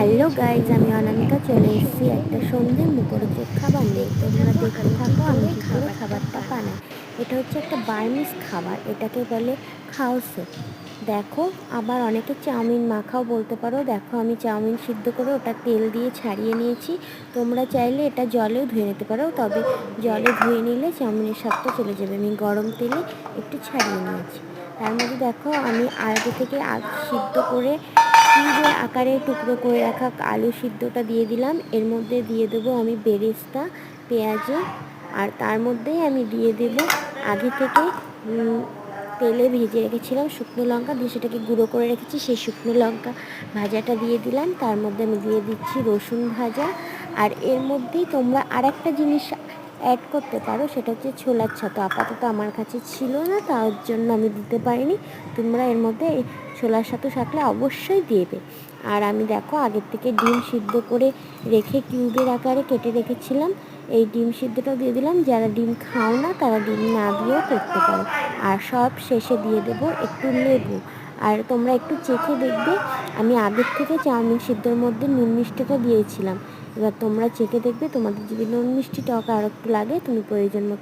Hello guys, আমি অনামিকা চলে এসেছি একটা সন্ধে মুখরোচক খাবার নিয়ে। তোমরা দেখতে থাকো আমি কী করে খাবারটা বানাই। এটা হচ্ছে একটা বার্মিজ খাবার, এটাকে বলে খাওসো। দেখো, আবার অনেকে চাউমিন মাখাও বলতে পারো। দেখো, আমি চাউমিন সিদ্ধ করে ওটা তেল দিয়ে ছাড়িয়ে নিয়েছি। তোমরা চাইলে এটা জলেও ধুয়ে নিতে পারো, তবে জলে ধুয়ে নিলে চাউমিনের স্বাদটা চলে যাবে। আমি গরম তেলে একটু ছাড়িয়ে নিয়েছি। তার মধ্যে দেখো, আমি আগে থেকে সিদ্ধ করে কিউবের আকারে টুকরো করে রাখা আলু সিদ্ধটা দিয়ে দিলাম। এর মধ্যে দিয়ে দেবো আমি বেরেস্তা, পেঁয়াজে, আর তার মধ্যেই আমি দিয়ে দেব আগে থেকে তেলে ভেজে রেখেছিলাম শুকনো লঙ্কা দিয়ে, সেটাকে গুঁড়ো করে রেখেছি, সেই শুকনো লঙ্কা ভাজাটা দিয়ে দিলাম। তার মধ্যে আমি দিয়ে দিচ্ছি রসুন ভাজা। আর এর মধ্যেই তোমরা আর একটা জিনিস অ্যাড করতে পারো, সেটা হচ্ছে ছোলার ছাতু। আপাতত আমার কাছে ছিল না, তার জন্য আমি দিতে পারিনি। তোমরা এর মধ্যে ছোলার ছাতু থাকলে অবশ্যই দেবে। আর আমি দেখো আগের থেকে ডিম সিদ্ধ করে রেখে কিউবের আকারে কেটে রেখেছিলাম, এই ডিম সিদ্ধটাও দিয়ে দিলাম। যারা ডিম খাও না তারা ডিম না দিয়েও করতে পারো। আর সব শেষে দিয়ে দেবো একটু লেবু। আর তোমরা একটু চেখে দেখবে, আমি আগের থেকে চাউমিন সিদ্ধর মধ্যে নুন মিষ্টিটা দিয়েছিলাম। এবার তোমরা চেখে দেখবে, তোমাদের যদি নুন মিষ্টি টক আর একটু লাগে তুমি প্রয়োজন মতো